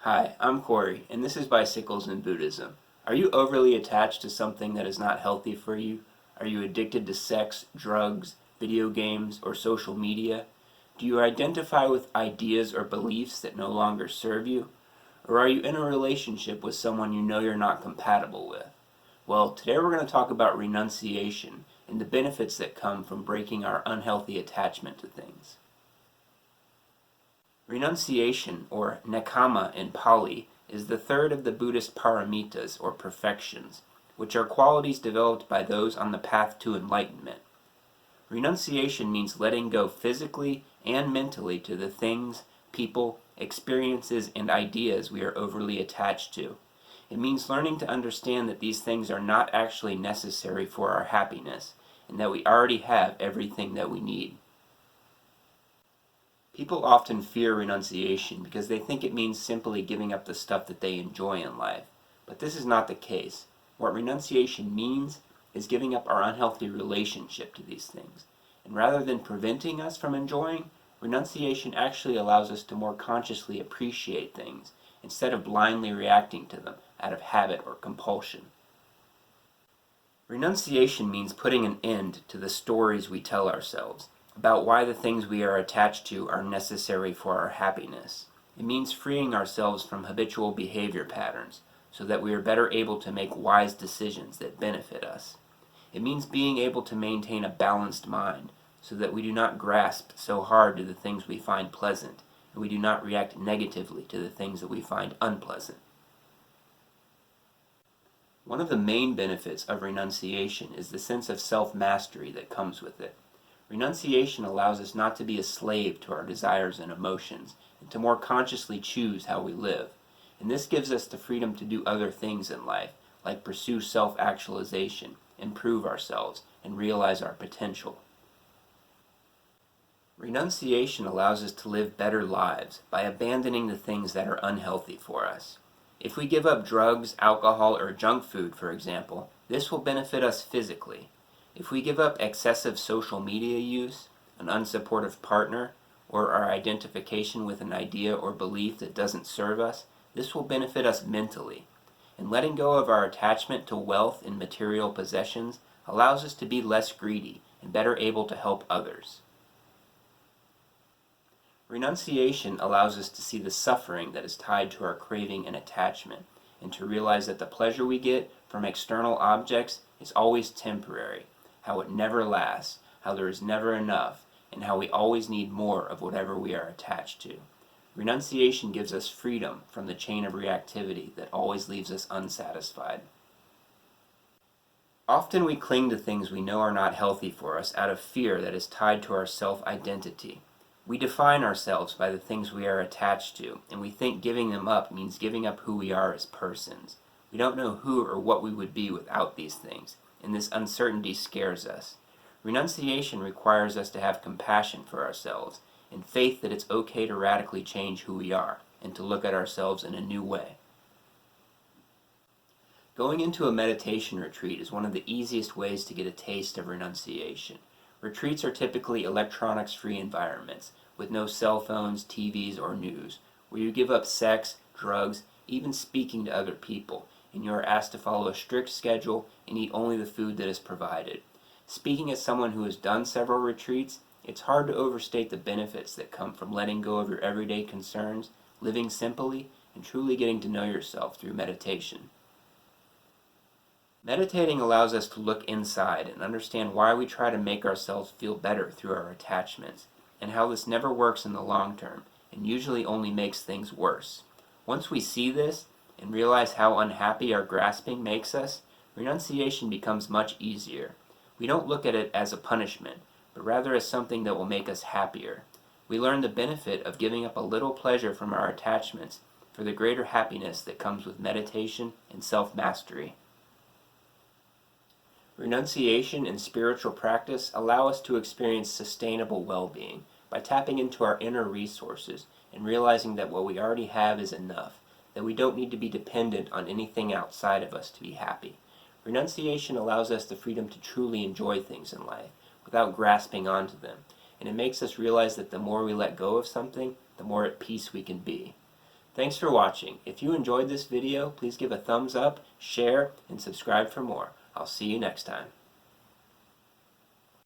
Hi, I'm Corey, and this is Bicycles in Buddhism. Are you overly attached to something that is not healthy for you? Are you addicted to sex, drugs, video games, or social media? Do you identify with ideas or beliefs that no longer serve you? Or are you in a relationship with someone you know you're not compatible with? Well, today we're going to talk about renunciation and the benefits that come from breaking our unhealthy attachment to things. Renunciation, or Nekkhamma in Pali, is the third of the Buddhist paramitas, or perfections, which are qualities developed by those on the path to enlightenment. Renunciation means letting go physically and mentally to the things, people, experiences, and ideas we are overly attached to. It means learning to understand that these things are not actually necessary for our happiness, and that we already have everything that we need. People often fear renunciation because they think it means simply giving up the stuff that they enjoy in life. But this is not the case. What renunciation means is giving up our unhealthy relationship to these things. And rather than preventing us from enjoying, renunciation actually allows us to more consciously appreciate things instead of blindly reacting to them out of habit or compulsion. Renunciation means putting an end to the stories we tell ourselves about why the things we are attached to are necessary for our happiness. It means freeing ourselves from habitual behavior patterns so that we are better able to make wise decisions that benefit us. It means being able to maintain a balanced mind so that we do not grasp so hard to the things we find pleasant and we do not react negatively to the things that we find unpleasant. One of the main benefits of renunciation is the sense of self-mastery that comes with it. Renunciation allows us not to be a slave to our desires and emotions, and to more consciously choose how we live. And this gives us the freedom to do other things in life, like pursue self-actualization, improve ourselves, and realize our potential. Renunciation allows us to live better lives by abandoning the things that are unhealthy for us. If we give up drugs, alcohol, or junk food, for example, this will benefit us physically. If we give up excessive social media use, an unsupportive partner, or our identification with an idea or belief that doesn't serve us, this will benefit us mentally. And letting go of our attachment to wealth and material possessions allows us to be less greedy and better able to help others. Renunciation allows us to see the suffering that is tied to our craving and attachment, and to realize that the pleasure we get from external objects is always temporary, how it never lasts, how there is never enough, and how we always need more of whatever we are attached to. Renunciation gives us freedom from the chain of reactivity that always leaves us unsatisfied. Often we cling to things we know are not healthy for us out of fear that is tied to our self-identity. We define ourselves by the things we are attached to, and we think giving them up means giving up who we are as persons. We don't know who or what we would be without these things, and this uncertainty scares us. Renunciation requires us to have compassion for ourselves, and faith that it's okay to radically change who we are, and to look at ourselves in a new way. Going into a meditation retreat is one of the easiest ways to get a taste of renunciation. Retreats are typically electronics-free environments, with no cell phones, TVs, or news, where you give up sex, drugs, even speaking to other people, and you are asked to follow a strict schedule and eat only the food that is provided. Speaking as someone who has done several retreats, it's hard to overstate the benefits that come from letting go of your everyday concerns, living simply, and truly getting to know yourself through meditation. Meditating allows us to look inside and understand why we try to make ourselves feel better through our attachments, and how this never works in the long term, and usually only makes things worse. Once we see this, and realize how unhappy our grasping makes us, renunciation becomes much easier. We don't look at it as a punishment, but rather as something that will make us happier. We learn the benefit of giving up a little pleasure from our attachments for the greater happiness that comes with meditation and self-mastery. Renunciation and spiritual practice allow us to experience sustainable well-being by tapping into our inner resources and realizing that what we already have is enough, that we don't need to be dependent on anything outside of us to be happy. Renunciation allows us the freedom to truly enjoy things in life without grasping onto them, and it makes us realize that the more we let go of something, the more at peace we can be. Thanks for watching. If you enjoyed this video, please give a thumbs up, share, and subscribe for more. I'll see you next time.